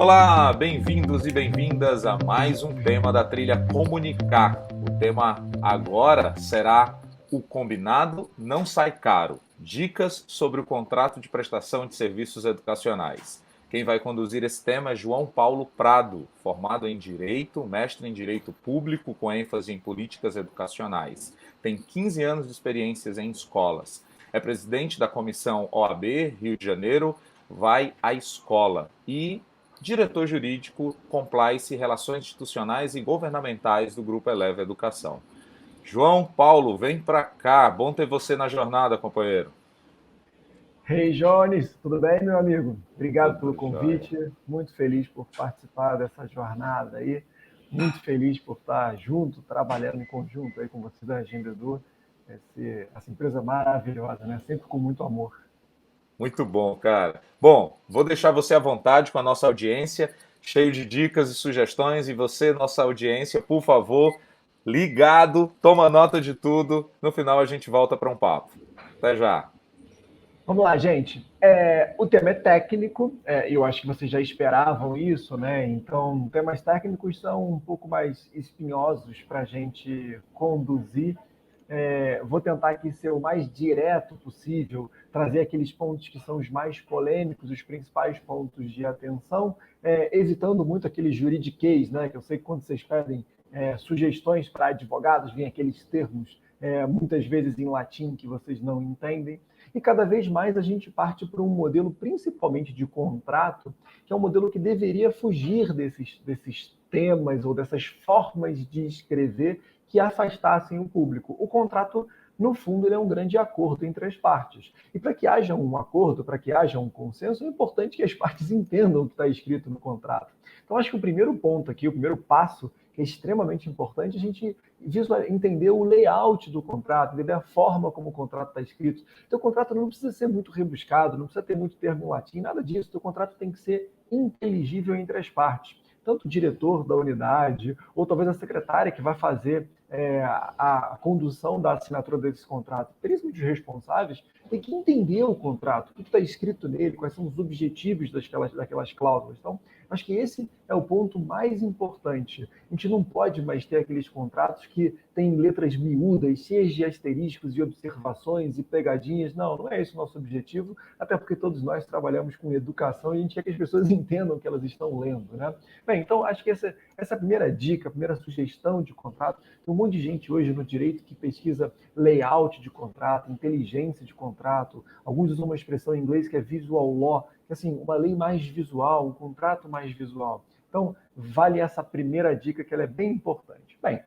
Olá, bem-vindos e bem-vindas a mais um tema da trilha Comunicar. O tema agora será o combinado não sai caro. Dicas sobre o contrato de prestação de serviços educacionais. Quem vai conduzir esse tema é João Paulo Prado, formado em Direito, mestre em Direito Público com ênfase em políticas educacionais. Tem 15 anos de experiências em escolas. É presidente da Comissão OAB Rio de Janeiro, vai à escola e diretor jurídico, compliance, relações institucionais e governamentais do Grupo Eleva Educação. João Paulo, vem para cá. Bom ter você na jornada, companheiro. Hey, Jones, tudo bem, meu amigo? Obrigado pelo Tudo jóia. convite. Muito feliz por participar dessa jornada aí. Muito feliz por estar junto, trabalhando em conjunto aí com você da Agenda Edu. Essa empresa maravilhosa, né? Sempre com muito amor. Muito bom, cara. Bom, vou deixar você à vontade com a nossa audiência, cheio de dicas e sugestões. E você, nossa audiência, por favor, ligado, toma nota de tudo. No final a gente volta para um papo. Até já. Vamos lá, gente. O tema é técnico, eu acho que vocês já esperavam isso, né? Então, temas técnicos são um pouco mais espinhosos para a gente conduzir. Vou tentar aqui ser o mais direto possível, trazer aqueles pontos que são os mais polêmicos, os principais pontos de atenção, evitando muito aquele juridiquês, né? Que eu sei que quando vocês pedem sugestões para advogados, vem aqueles termos, muitas vezes em latim, que vocês não entendem. E cada vez mais a gente parte para um modelo, principalmente de contrato, que é um modelo que deveria fugir desses temas ou dessas formas de escrever que afastassem o público. O contrato, no fundo, ele é um grande acordo entre as partes. E para que haja um acordo, para que haja um consenso, é importante que as partes entendam o que está escrito no contrato. Então, acho que o primeiro ponto aqui, o primeiro passo, que é extremamente importante, a gente entender o layout do contrato, entender a forma como o contrato está escrito. Então, o contrato não precisa ser muito rebuscado, não precisa ter muito termo em latim, nada disso. O contrato tem que ser inteligível entre as partes. Tanto o diretor da unidade, ou talvez a secretária que vai fazer a condução da assinatura desse contrato, principalmente os responsáveis, tem que entender o contrato, o que está escrito nele, quais são os objetivos daquelas cláusulas. Então, acho que esse é o ponto mais importante. A gente não pode mais ter aqueles contratos que têm letras miúdas, cheias de asteriscos e observações e pegadinhas. Não, não é esse o nosso objetivo, até porque todos nós trabalhamos com educação e a gente quer que as pessoas entendam o que elas estão lendo, né? Bem, então acho que essa é a primeira dica, a primeira sugestão de contrato. Tem um monte de gente hoje no direito que pesquisa layout de contrato, inteligência de contrato. Alguns usam uma expressão em inglês que é visual law, que é assim, uma lei mais visual, um contrato mais visual. Então, vale essa primeira dica, que ela é bem importante. Bem,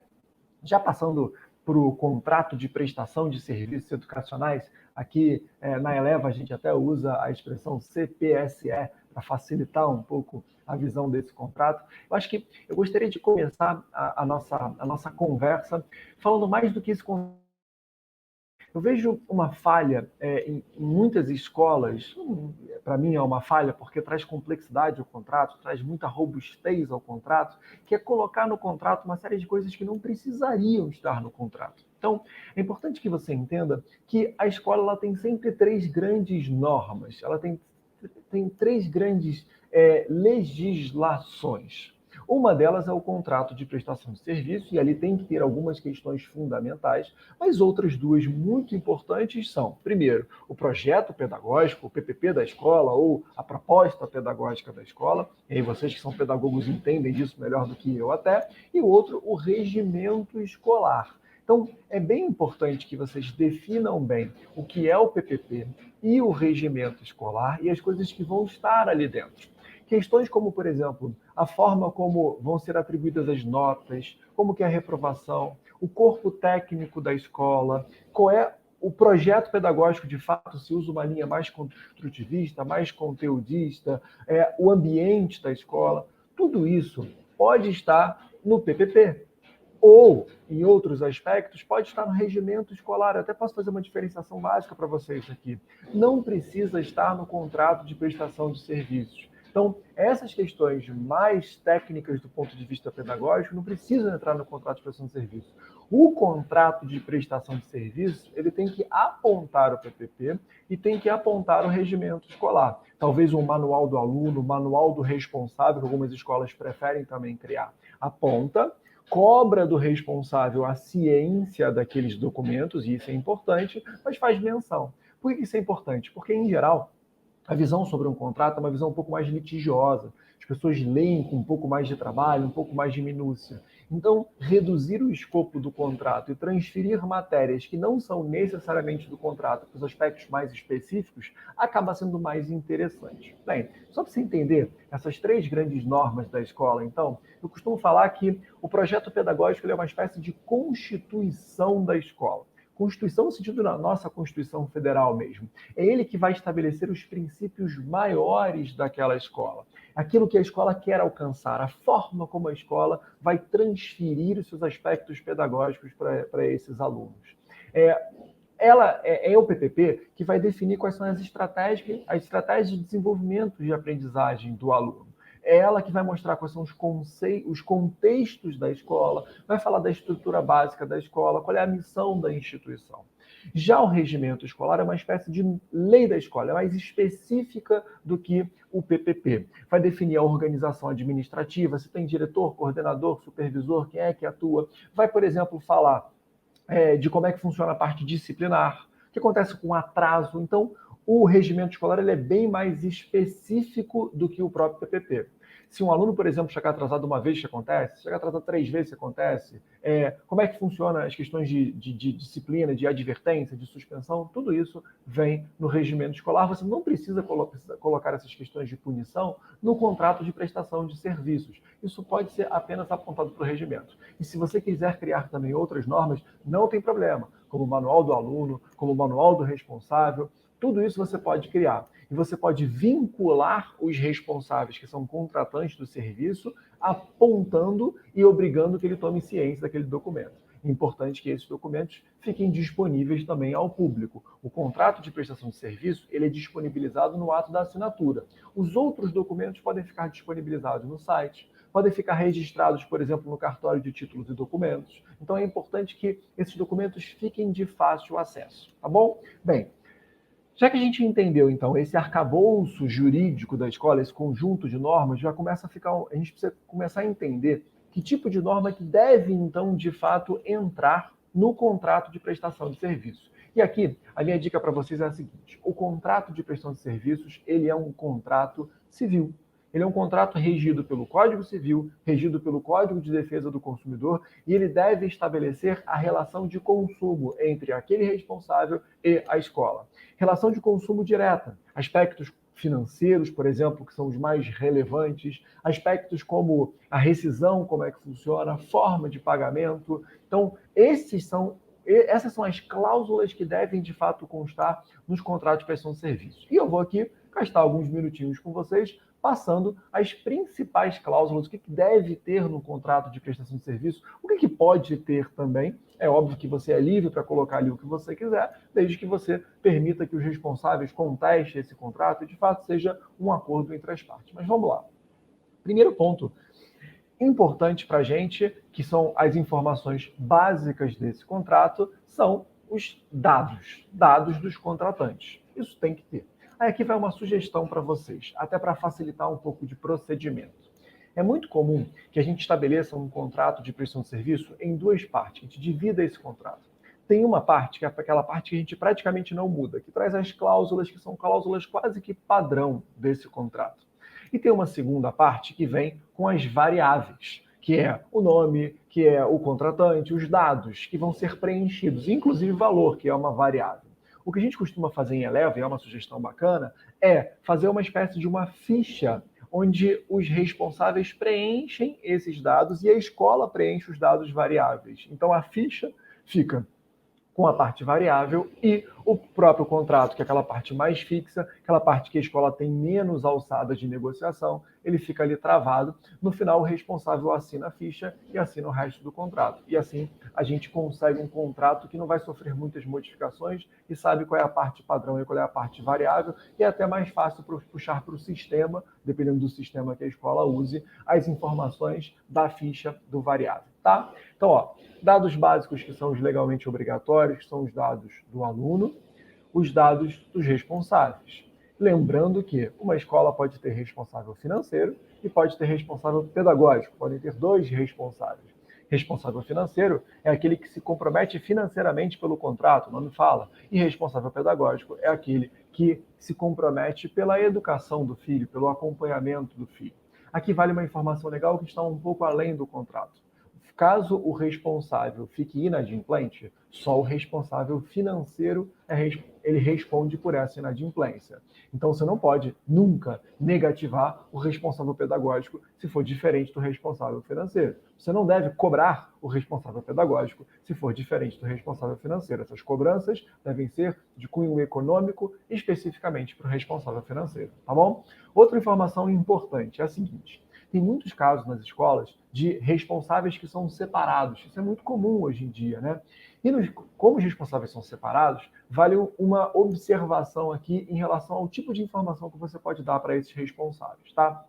já passando para o contrato de prestação de serviços educacionais, aqui na Eleva a gente até usa a expressão CPSE para facilitar um pouco a visão desse contrato. Eu acho que eu gostaria de começar a nossa conversa falando mais do que esse contrato. Eu vejo uma falha em muitas escolas, para mim é uma falha porque traz complexidade ao contrato, traz muita robustez ao contrato, que é colocar no contrato uma série de coisas que não precisariam estar no contrato. Então, é importante que você entenda que a escola ela tem sempre três grandes normas, ela tem três grandes legislações. Uma delas é o contrato de prestação de serviço, e ali tem que ter algumas questões fundamentais, mas outras duas muito importantes são, primeiro, o projeto pedagógico, o PPP da escola, ou a proposta pedagógica da escola, e aí vocês que são pedagogos entendem disso melhor do que eu até, e o outro, o regimento escolar. Então, é bem importante que vocês definam bem o que é o PPP e o regimento escolar e as coisas que vão estar ali dentro. Questões como, por exemplo, a forma como vão ser atribuídas as notas, como que é a reprovação, o corpo técnico da escola, qual é o projeto pedagógico, de fato, se usa uma linha mais construtivista, mais conteudista, o ambiente da escola, tudo isso pode estar no PPP. Ou, em outros aspectos, pode estar no regimento escolar. Eu até posso fazer uma diferenciação básica para vocês aqui. Não precisa estar no contrato de prestação de serviços. Então, essas questões mais técnicas do ponto de vista pedagógico não precisam entrar no contrato de prestação de serviço. O contrato de prestação de serviço, ele tem que apontar o PPP e tem que apontar o regimento escolar. Talvez um manual do aluno, manual do responsável, que algumas escolas preferem também criar. Aponta, cobra do responsável a ciência daqueles documentos, e isso é importante, mas faz menção. Por que isso é importante? Porque, em geral, a visão sobre um contrato é uma visão um pouco mais litigiosa. As pessoas leem com um pouco mais de trabalho, um pouco mais de minúcia. Então, reduzir o escopo do contrato e transferir matérias que não são necessariamente do contrato para os aspectos mais específicos acaba sendo mais interessante. Bem, só para você entender essas 3 grandes normas da escola, então, eu costumo falar que o projeto pedagógico é uma espécie de constituição da escola. Constituição no sentido da nossa Constituição Federal mesmo. É ele que vai estabelecer os princípios maiores daquela escola. Aquilo que a escola quer alcançar, a forma como a escola vai transferir os seus aspectos pedagógicos para esses alunos. É o PPP que vai definir quais são as estratégias de desenvolvimento de aprendizagem do aluno. É ela que vai mostrar quais são os contextos da escola, vai falar da estrutura básica da escola, qual é a missão da instituição. Já o regimento escolar é uma espécie de lei da escola, é mais específica do que o PPP. Vai definir a organização administrativa, se tem diretor, coordenador, supervisor, quem é que atua. Vai, por exemplo, falar de como é que funciona a parte disciplinar, o que acontece com atraso. Então, o regimento escolar ele é bem mais específico do que o próprio PPP. Se um aluno, por exemplo, chegar atrasado uma vez, que acontece, chegar atrasado 3 vezes, que acontece, como é que funciona as questões de disciplina, de advertência, de suspensão, tudo isso vem no regimento escolar. Você não precisa colocar essas questões de punição no contrato de prestação de serviços. Isso pode ser apenas apontado para o regimento. E se você quiser criar também outras normas, não tem problema, como o manual do aluno, como o manual do responsável, tudo isso você pode criar. E você pode vincular os responsáveis, que são contratantes do serviço, apontando e obrigando que ele tome ciência daquele documento. É importante que esses documentos fiquem disponíveis também ao público. O contrato de prestação de serviço ele é disponibilizado no ato da assinatura. Os outros documentos podem ficar disponibilizados no site, podem ficar registrados, por exemplo, no cartório de títulos e documentos. Então é importante que esses documentos fiquem de fácil acesso, tá bom? Bem, já que a gente entendeu, então, esse arcabouço jurídico da escola, esse conjunto de normas, a gente precisa começar a entender que tipo de norma que deve, então, de fato, entrar no contrato de prestação de serviço. E aqui, a minha dica para vocês é a seguinte: o contrato de prestação de serviços, ele é um contrato civil. Ele é um contrato regido pelo Código Civil, regido pelo Código de Defesa do Consumidor, e ele deve estabelecer a relação de consumo entre aquele responsável e a escola. Relação de consumo direta, aspectos financeiros, por exemplo, que são os mais relevantes, aspectos como a rescisão, como é que funciona, a forma de pagamento. Então, essas são as cláusulas que devem, de fato, constar nos contratos de prestação de serviço. E eu vou aqui gastar alguns minutinhos com vocês passando as principais cláusulas, o que deve ter no contrato de prestação de serviço, o que pode ter também. É óbvio que você é livre para colocar ali o que você quiser, desde que você permita que os responsáveis contestem esse contrato e, de fato, seja um acordo entre as partes. Mas vamos lá. Primeiro ponto importante para a gente, que são as informações básicas desse contrato, são os dados dos contratantes. Isso tem que ter. Aí aqui vai uma sugestão para vocês, até para facilitar um pouco de procedimento. É muito comum que a gente estabeleça um contrato de prestação de serviço em 2 partes, a gente divida esse contrato. Tem uma parte, que é aquela parte que a gente praticamente não muda, que traz as cláusulas, que são cláusulas quase que padrão desse contrato. E tem uma segunda parte que vem com as variáveis, que é o nome, que é o contratante, os dados que vão ser preenchidos, inclusive valor, que é uma variável. O que a gente costuma fazer em Eleva, e é uma sugestão bacana, é fazer uma espécie de uma ficha onde os responsáveis preenchem esses dados e a escola preenche os dados variáveis. Então a ficha fica com a parte variável, e o próprio contrato, que é aquela parte mais fixa, aquela parte que a escola tem menos alçada de negociação, ele fica ali travado. No final, o responsável assina a ficha e assina o resto do contrato. E assim, a gente consegue um contrato que não vai sofrer muitas modificações e sabe qual é a parte padrão e qual é a parte variável, e é até mais fácil puxar para o sistema, dependendo do sistema que a escola use, as informações da ficha do variável, tá? Então, ó, dados básicos que são os legalmente obrigatórios, que são os dados do aluno, os dados dos responsáveis. Lembrando que uma escola pode ter responsável financeiro e pode ter responsável pedagógico, podem ter dois responsáveis. Responsável financeiro é aquele que se compromete financeiramente pelo contrato, o nome fala, e responsável pedagógico é aquele que se compromete pela educação do filho, pelo acompanhamento do filho. Aqui vale uma informação legal que está um pouco além do contrato. Caso o responsável fique inadimplente, só o responsável financeiro ele responde por essa inadimplência. Então você não pode nunca negativar o responsável pedagógico se for diferente do responsável financeiro. Você não deve cobrar o responsável pedagógico se for diferente do responsável financeiro. Essas cobranças devem ser de cunho econômico, especificamente para o responsável financeiro, tá bom? Outra informação importante é a seguinte: tem muitos casos nas escolas de responsáveis que são separados. Isso é muito comum hoje em dia, né? E como os responsáveis são separados, vale uma observação aqui em relação ao tipo de informação que você pode dar para esses responsáveis, tá?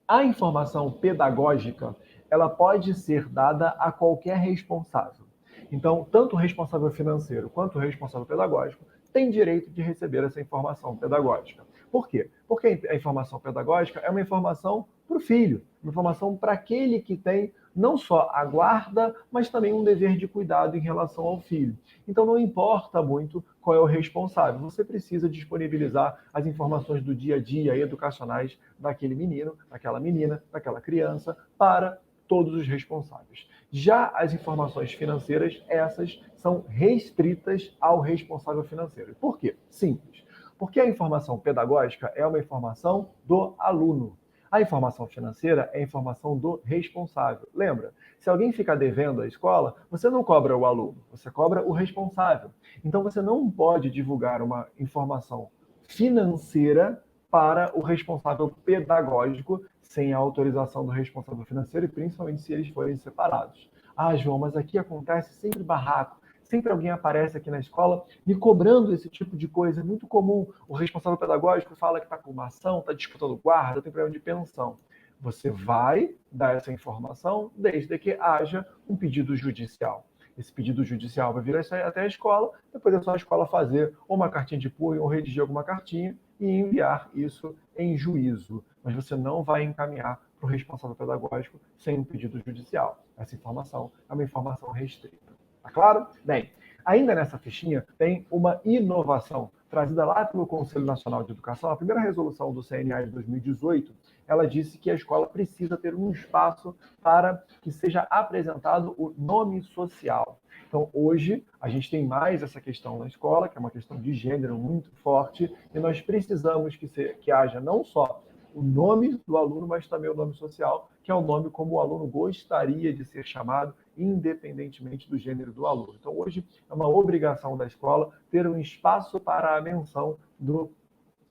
A informação pedagógica, ela pode ser dada a qualquer responsável. Então, tanto o responsável financeiro quanto o responsável pedagógico têm direito de receber essa informação pedagógica. Por quê? Porque a informação pedagógica é uma informação para o filho, uma informação para aquele que tem não só a guarda, mas também um dever de cuidado em relação ao filho. Então não importa muito qual é o responsável, você precisa disponibilizar as informações do dia a dia educacionais daquele menino, daquela menina, daquela criança, para todos os responsáveis. Já as informações financeiras, essas são restritas ao responsável financeiro. Por quê? Simples. Porque a informação pedagógica é uma informação do aluno. A informação financeira é a informação do responsável. Lembra? Se alguém ficar devendo à escola, você não cobra o aluno, você cobra o responsável. Então você não pode divulgar uma informação financeira para o responsável pedagógico sem a autorização do responsável financeiro e principalmente se eles forem separados. Ah, João, mas aqui acontece sempre barraco. Sempre alguém aparece aqui na escola me cobrando esse tipo de coisa. É muito comum. O responsável pedagógico fala que está com uma ação, está disputando guarda, tem problema de pensão. Você vai dar essa informação desde que haja um pedido judicial. Esse pedido judicial vai vir até a escola, depois é só a escola fazer uma cartinha de punho ou redigir alguma cartinha e enviar isso em juízo. Mas você não vai encaminhar para o responsável pedagógico sem um pedido judicial. Essa informação é uma informação restrita. Tá claro? Bem, ainda nessa fichinha tem uma inovação trazida lá pelo Conselho Nacional de Educação. A primeira resolução do CNA de 2018, ela disse que a escola precisa ter um espaço para que seja apresentado o nome social. Então, hoje, a gente tem mais essa questão na escola, que é uma questão de gênero muito forte, e nós precisamos que haja não só o nome do aluno, mas também o nome social, que é o nome como o aluno gostaria de ser chamado, independentemente do gênero do aluno. Então, hoje, é uma obrigação da escola ter um espaço para a menção do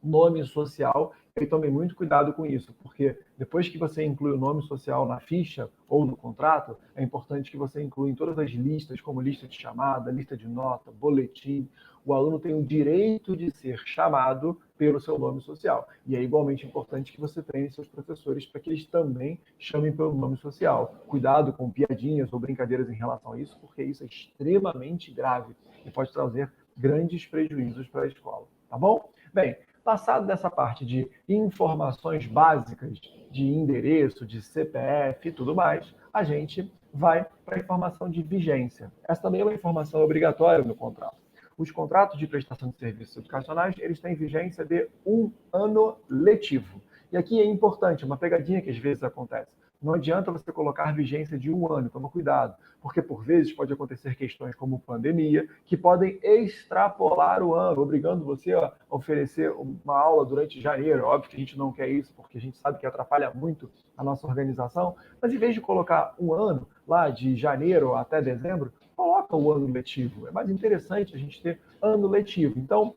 nome social. E tome muito cuidado com isso, porque depois que você inclui o nome social na ficha ou no contrato, é importante que você inclua em todas as listas, como lista de chamada, lista de nota, boletim. O aluno tem o direito de ser chamado pelo seu nome social. E é igualmente importante que você treine seus professores para que eles também chamem pelo nome social. Cuidado com piadinhas ou brincadeiras em relação a isso, porque isso é extremamente grave e pode trazer grandes prejuízos para a escola. Tá bom? Bem, passado dessa parte de informações básicas de endereço, de CPF e tudo mais, a gente vai para a informação de vigência. Essa também é uma informação obrigatória no contrato. Os contratos de prestação de serviços educacionais, eles têm vigência de 1 ano letivo. E aqui é importante, uma pegadinha que às vezes acontece. Não adianta você colocar vigência de 1 ano, toma cuidado, porque por vezes pode acontecer questões como pandemia, que podem extrapolar o ano, obrigando você a oferecer uma aula durante janeiro. Óbvio que a gente não quer isso, porque a gente sabe que atrapalha muito a nossa organização, mas em vez de colocar 1 ano, lá de janeiro até dezembro, coloca falta o ano letivo. É mais interessante a gente ter ano letivo. Então,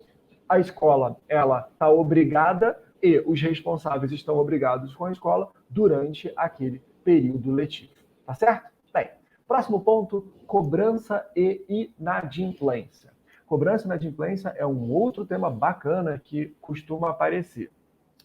a escola ela está obrigada e os responsáveis estão obrigados com a escola durante aquele período letivo. Tá certo? Bem, próximo ponto, cobrança e inadimplência. Cobrança e inadimplência é um outro tema bacana que costuma aparecer.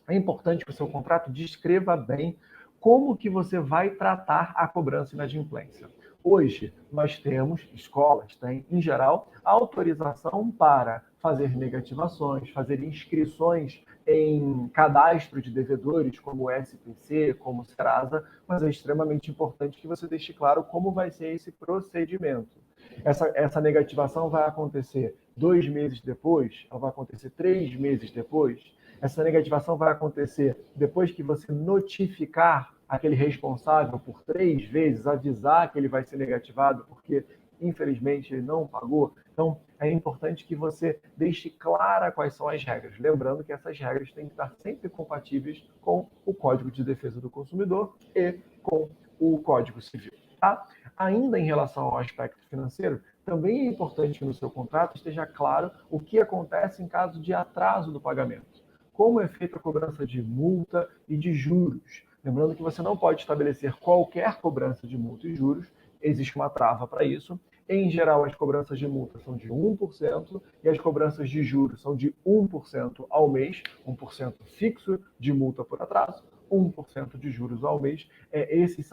É importante que o seu contrato descreva bem como que você vai tratar a cobrança e inadimplência. Hoje, nós temos, escolas têm, em geral, autorização para fazer negativações, fazer inscrições em cadastro de devedores, como o SPC, como o Serasa, mas é extremamente importante que você deixe claro como vai ser esse procedimento. Essa negativação vai acontecer 2 meses depois, ela vai acontecer 3 meses depois, essa negativação vai acontecer depois que você notificar aquele responsável por 3 vezes, avisar que ele vai ser negativado, porque infelizmente ele não pagou. Então, é importante que você deixe clara quais são as regras. Lembrando que essas regras têm que estar sempre compatíveis com o Código de Defesa do Consumidor e com o Código Civil. Tá? Ainda em relação ao aspecto financeiro, também é importante que no seu contrato esteja claro o que acontece em caso de atraso do pagamento. Como é feita a cobrança de multa e de juros. Lembrando que você não pode estabelecer qualquer cobrança de multa e juros, existe uma trava para isso. Em geral, as cobranças de multa são de 1% e as cobranças de juros são de 1% ao mês, 1% fixo de multa por atraso, 1% de juros ao mês. Essas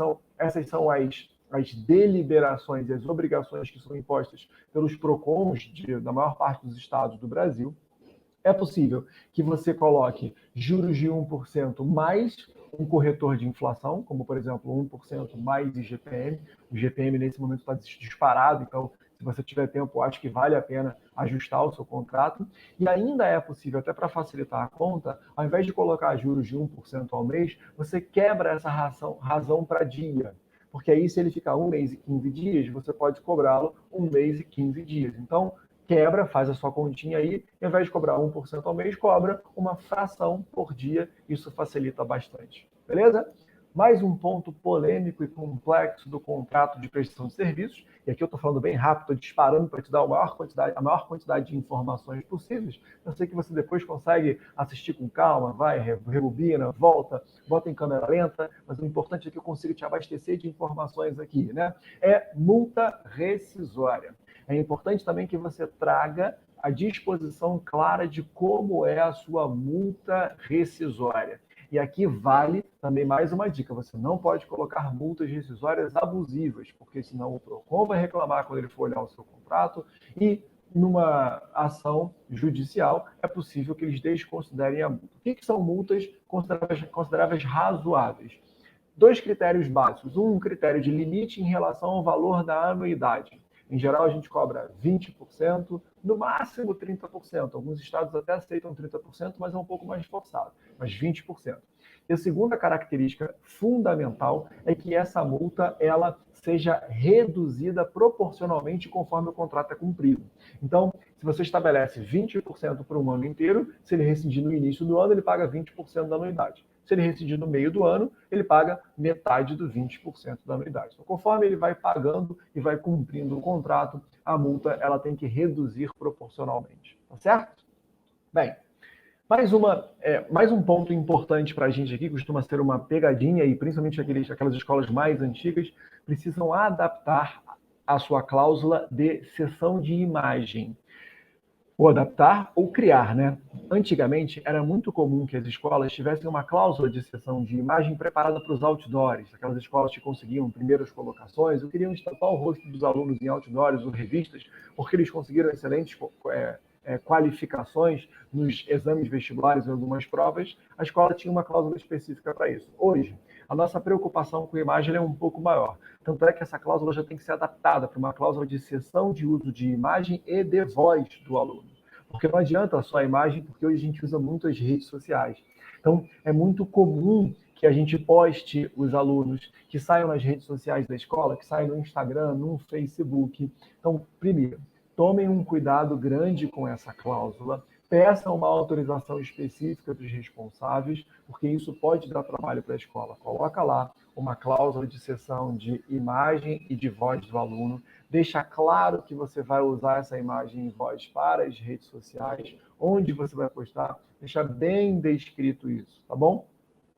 são as deliberações e as obrigações que são impostas pelos PROCONs da maior parte dos estados do Brasil. É possível que você coloque juros de 1% mais um corretor de inflação, como, por exemplo, 1% mais IGPM. O IGPM, nesse momento, está disparado, então, se você tiver tempo, acho que vale a pena ajustar o seu contrato. E ainda é possível, até para facilitar a conta, ao invés de colocar juros de 1% ao mês, você quebra essa razão para dia. Porque aí, se ele ficar 1 mês e 15 dias, você pode cobrá-lo 1 mês e 15 dias. Então, quebra, faz a sua continha aí, e ao invés de cobrar 1% ao mês, cobra uma fração por dia. Isso facilita bastante. Beleza? Mais um ponto polêmico e complexo do contrato de prestação de serviços, e aqui eu estou falando bem rápido, estou disparando para te dar a maior quantidade de informações possíveis. Eu sei que você depois consegue assistir com calma, vai, rebobina, volta, bota em câmera lenta, mas o importante é que eu consiga te abastecer de informações aqui, né? É multa rescisória. É importante também que você traga a disposição clara de como é a sua multa rescisória. E aqui vale também mais uma dica: você não pode colocar multas rescisórias abusivas, porque senão o PROCON vai reclamar quando ele for olhar o seu contrato e numa ação judicial é possível que eles desconsiderem a multa. O que são multas consideráveis razoáveis? 2 critérios básicos. Um critério de limite em relação ao valor da anuidade. Em geral, a gente cobra 20%, no máximo 30%. Alguns estados até aceitam 30%, mas é um pouco mais forçado, mas 20%. E a segunda característica fundamental é que essa multa ela seja reduzida proporcionalmente conforme o contrato é cumprido. Então, se você estabelece 20% por um ano inteiro, se ele rescindir no início do ano, ele paga 20% da anuidade. Se ele rescindir no meio do ano, ele paga metade do 20% da anuidade. Então, conforme ele vai pagando e vai cumprindo o contrato, a multa ela tem que reduzir proporcionalmente. Tá certo? Bem, mais um ponto importante para a gente aqui, costuma ser uma pegadinha, e principalmente aquelas escolas mais antigas precisam adaptar a sua cláusula de cessão de imagem. Ou adaptar ou criar, né? Antigamente, era muito comum que as escolas tivessem uma cláusula de cessão de imagem preparada para os outdoors. Aquelas escolas que conseguiam primeiras colocações, ou queriam estampar o rosto dos alunos em outdoors ou revistas, porque eles conseguiram excelentes qualificações nos exames vestibulares e algumas provas. A escola tinha uma cláusula específica para isso. Hoje, a nossa preocupação com a imagem é um pouco maior. Tanto é que essa cláusula já tem que ser adaptada para uma cláusula de cessão de uso de imagem e de voz do aluno. Porque não adianta só a imagem, porque hoje a gente usa muito as redes sociais. Então, é muito comum que a gente poste os alunos que saiam nas redes sociais da escola, que saiam no Instagram, no Facebook. Então, primeiro, tomem um cuidado grande com essa cláusula. peça uma autorização específica dos responsáveis, porque isso pode dar trabalho para a escola. Coloca lá uma cláusula de cessão de imagem e de voz do aluno, deixa claro que você vai usar essa imagem e voz para as redes sociais, onde você vai postar, deixa bem descrito isso, tá bom?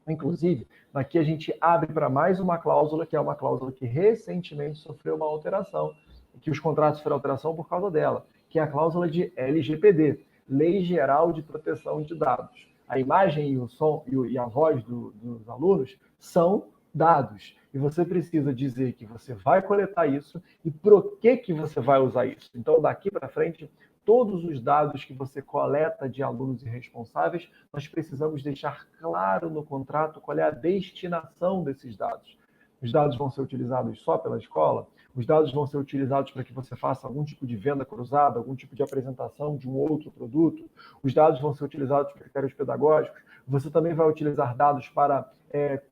Inclusive, aqui a gente abre para mais uma cláusula, que é uma cláusula que recentemente sofreu uma alteração, que os contratos sofreram alteração por causa dela, que é a cláusula de LGPD, Lei Geral de Proteção de Dados. A imagem e o som e a voz dos alunos são dados. E você precisa dizer que você vai coletar isso e para que você vai usar isso. Então, daqui para frente, todos os dados que você coleta de alunos irresponsáveis, nós precisamos deixar claro no contrato qual é a destinação desses dados. Os dados vão ser utilizados só pela escola? Os dados vão ser utilizados para que você faça algum tipo de venda cruzada, algum tipo de apresentação de um outro produto? Os dados vão ser utilizados para critérios pedagógicos? Você também vai utilizar dados para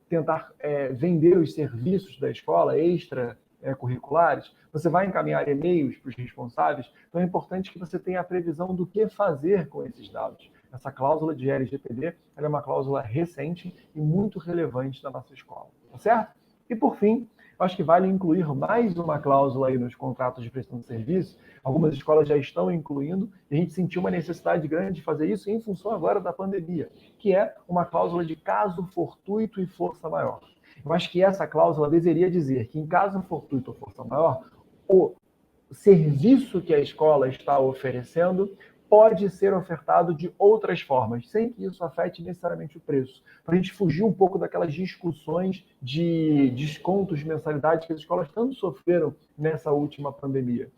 tentar vender os serviços da escola extracurriculares? Você vai encaminhar e-mails para os responsáveis? Então é importante que você tenha a previsão do que fazer com esses dados. Essa cláusula de LGPD ela é uma cláusula recente e muito relevante na nossa escola, tá certo? E por fim, eu acho que vale incluir mais uma cláusula aí nos contratos de prestação de serviço. Algumas escolas já estão incluindo, e a gente sentiu uma necessidade grande de fazer isso em função agora da pandemia, que é uma cláusula de caso fortuito e força maior. Eu acho que essa cláusula deveria dizer que, em caso fortuito ou força maior, o serviço que a escola está oferecendo pode ser ofertado de outras formas, sem que isso afete necessariamente o preço. Para a gente fugir um pouco daquelas discussões de descontos de mensalidade que as escolas tanto sofreram nessa última pandemia.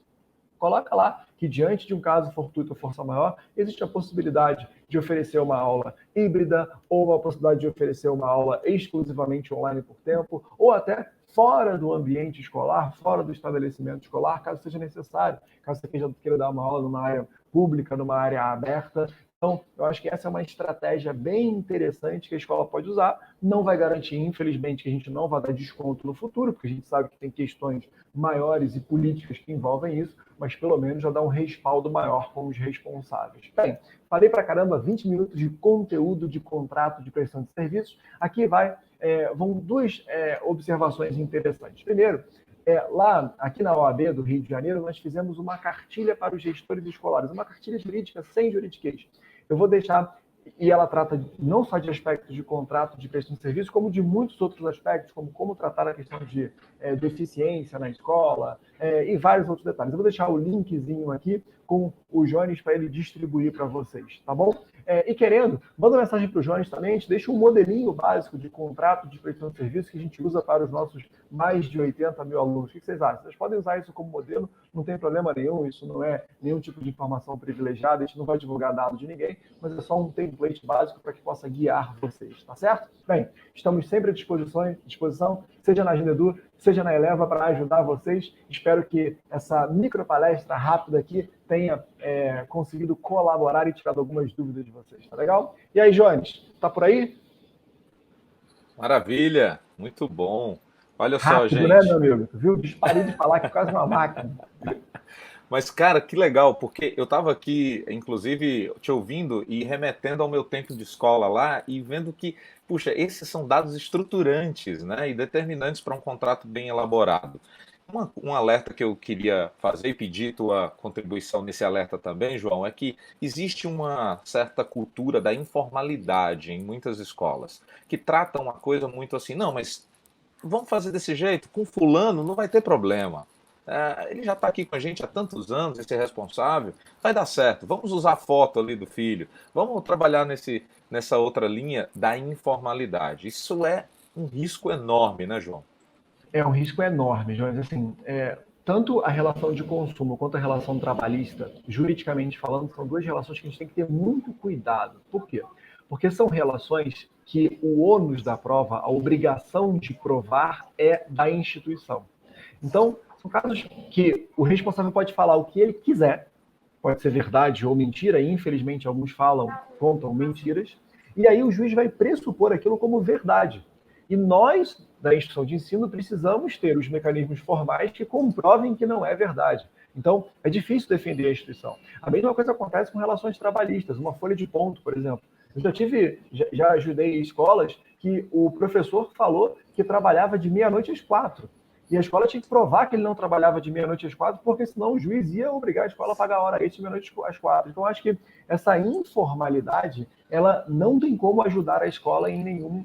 Coloca lá que, diante de um caso fortuito ou força maior, existe a possibilidade de oferecer uma aula híbrida ou a possibilidade de oferecer uma aula exclusivamente online por tempo, ou até fora do ambiente escolar, fora do estabelecimento escolar, caso seja necessário, caso você queira dar uma aula numa área pública, numa área aberta. Então, eu acho que essa é uma estratégia bem interessante que a escola pode usar. Não vai garantir, infelizmente, que a gente não vai dar desconto no futuro, porque a gente sabe que tem questões maiores e políticas que envolvem isso, mas pelo menos já dá um respaldo maior com os responsáveis. Bem, falei pra caramba, 20 minutos de conteúdo de contrato de prestação de serviços. Aqui vão duas observações interessantes. Primeiro, aqui na OAB do Rio de Janeiro, nós fizemos uma cartilha para os gestores escolares, uma cartilha jurídica sem juridiquês. Eu vou deixar, e ela trata não só de aspectos de contrato de prestação de serviço, como de muitos outros aspectos, como tratar a questão de deficiência na escola e vários outros detalhes. Eu vou deixar o linkzinho aqui com o Jones para ele distribuir para vocês, tá bom? E querendo, manda mensagem para o Jones também, a gente deixa um modelinho básico de contrato de prestação de serviço que a gente usa para os nossos mais de 80 mil alunos. O que vocês acham? Vocês podem usar isso como modelo, não tem problema nenhum, isso não é nenhum tipo de informação privilegiada, a gente não vai divulgar dados de ninguém, mas é só um template básico para que possa guiar vocês, tá certo? Bem, estamos sempre à disposição, seja na Agenda Edu, seja na Eleva, para ajudar vocês. Espero que essa micropalestra rápida aqui tenha conseguido colaborar e tirado algumas dúvidas de vocês, tá legal? E aí, Jones, tá por aí? Maravilha, muito bom. Olha só, Rápido, gente. né, meu amigo? Tu viu? Disparei de falar que é quase uma máquina. Mas, cara, que legal, porque eu estava aqui, inclusive, te ouvindo e remetendo ao meu tempo de escola lá e vendo que, puxa, esses são dados estruturantes, né, e determinantes para um contrato bem elaborado. Um alerta que eu queria fazer e pedir tua contribuição nesse alerta também, João, é que existe uma certa cultura da informalidade em muitas escolas, que tratam uma coisa muito assim, não, mas vamos fazer desse jeito, com fulano não vai ter problema. Ele já está aqui com a gente há tantos anos, esse é responsável, vai dar certo, vamos usar a foto ali do filho, vamos trabalhar nessa outra linha da informalidade. Isso é um risco enorme, né, João? É um risco enorme, Jones. Assim, tanto a relação de consumo quanto a relação trabalhista, juridicamente falando, são duas relações que a gente tem que ter muito cuidado. Por quê? Porque são relações que o ônus da prova, a obrigação de provar é da instituição. Então, são casos que o responsável pode falar o que ele quiser, pode ser verdade ou mentira, e infelizmente alguns contam mentiras, e aí o juiz vai pressupor aquilo como verdade. E nós, da instituição de ensino, precisamos ter os mecanismos formais que comprovem que não é verdade. Então, é difícil defender a instituição. A mesma coisa acontece com relações trabalhistas, uma folha de ponto, por exemplo. Eu já ajudei escolas que o professor falou que trabalhava de meia-noite às 4. E a escola tinha que provar que ele não trabalhava de meia-noite às 4, porque senão o juiz ia obrigar a escola a pagar a hora extra de meia-noite às 4. Então, acho que essa informalidade, ela não tem como ajudar a escola em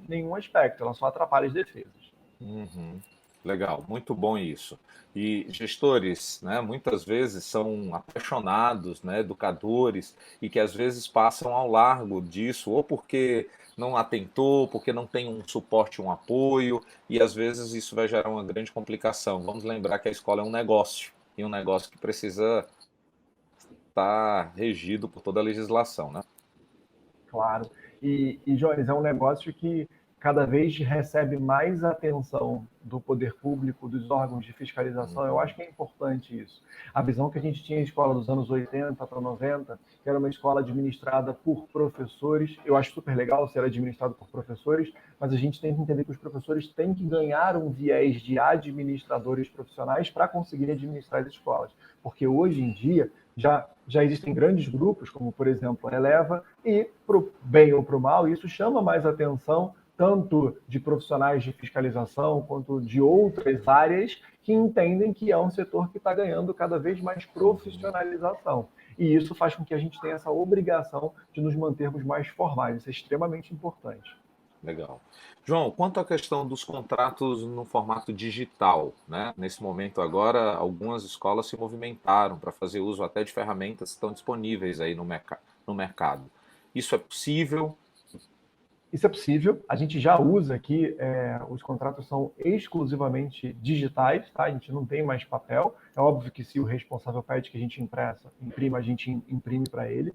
nenhum aspecto, ela só atrapalha as defesas. Uhum. Legal, muito bom isso. E gestores, né, muitas vezes são apaixonados, né, educadores, e que às vezes passam ao largo disso, ou porque não atentou, porque não tem um suporte, um apoio, e às vezes isso vai gerar uma grande complicação. Vamos lembrar que a escola é um negócio, e um negócio que precisa estar regido por toda a legislação, né? Claro. E Jones, é um negócio que cada vez recebe mais atenção do poder público, dos órgãos de fiscalização. Eu acho que é importante isso. A visão que a gente tinha em escola dos anos 80 para 90, que era uma escola administrada por professores, eu acho super legal ser administrado por professores, mas a gente tem que entender que os professores têm que ganhar um viés de administradores profissionais para conseguir administrar as escolas. Porque hoje em dia, já existem grandes grupos, como por exemplo a Eleva, e para o bem ou para o mal, isso chama mais atenção tanto de profissionais de fiscalização quanto de outras áreas que entendem que é um setor que está ganhando cada vez mais profissionalização. E isso faz com que a gente tenha essa obrigação de nos mantermos mais formais. Isso é extremamente importante. Legal. João, quanto à questão dos contratos no formato digital, né? Nesse momento agora, algumas escolas se movimentaram para fazer uso até de ferramentas que estão disponíveis aí no mercado. Isso é possível? Isso é possível. A gente já usa aqui, os contratos são exclusivamente digitais, tá? A gente não tem mais papel. É óbvio que se o responsável pede que a gente imprima, a gente imprime para ele.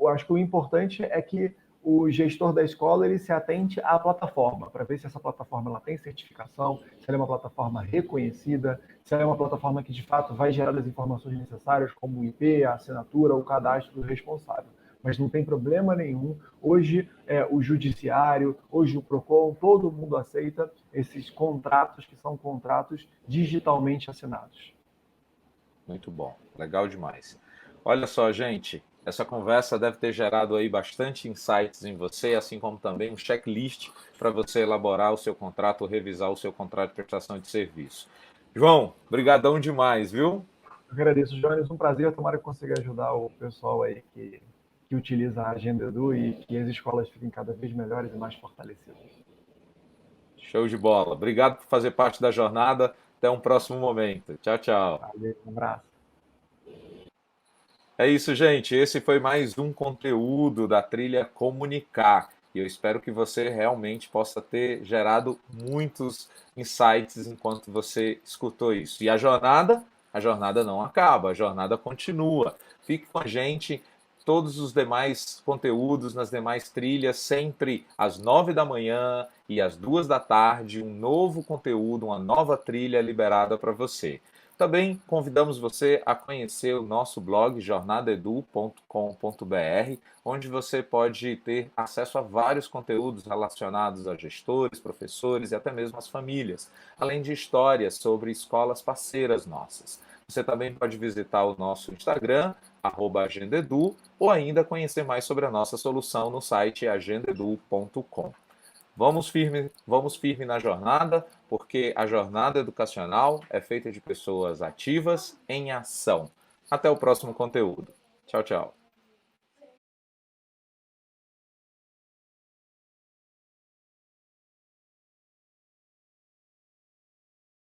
Eu acho que o importante é que o gestor da escola ele se atente à plataforma, para ver se essa plataforma ela tem certificação, se ela é uma plataforma reconhecida, se ela é uma plataforma que de fato vai gerar as informações necessárias, como o IP, a assinatura, o cadastro do responsável. Mas não tem problema nenhum. Hoje, o judiciário, hoje o PROCON, todo mundo aceita esses contratos que são contratos digitalmente assinados. Muito bom, legal demais. Olha só, gente, essa conversa deve ter gerado aí bastante insights em você, assim como também um checklist para você elaborar o seu contrato, ou revisar o seu contrato de prestação de serviço. João, brigadão demais, viu? Eu agradeço, Jones. Um prazer. Tomara que consiga ajudar o pessoal aí que utiliza a Agenda Edu e que as escolas fiquem cada vez melhores e mais fortalecidas. Show de bola. Obrigado por fazer parte da jornada. Até um próximo momento. Tchau, tchau. Valeu, um abraço. É isso, gente. Esse foi mais um conteúdo da trilha Comunicar. E eu espero que você realmente possa ter gerado muitos insights enquanto você escutou isso. E a jornada não acaba, a jornada continua. Fique com a gente. Todos os demais conteúdos nas demais trilhas, sempre às 9 da manhã e às 2 da tarde, um novo conteúdo, uma nova trilha liberada para você. Também convidamos você a conhecer o nosso blog jornadaedu.com.br, onde você pode ter acesso a vários conteúdos relacionados a gestores, professores e até mesmo as famílias, além de histórias sobre escolas parceiras nossas. Você também pode visitar o nosso Instagram, @agendaedu, ou ainda conhecer mais sobre a nossa solução no site agendaedu.com. Vamos firme na jornada, porque a jornada educacional é feita de pessoas ativas em ação. Até o próximo conteúdo. Tchau, tchau.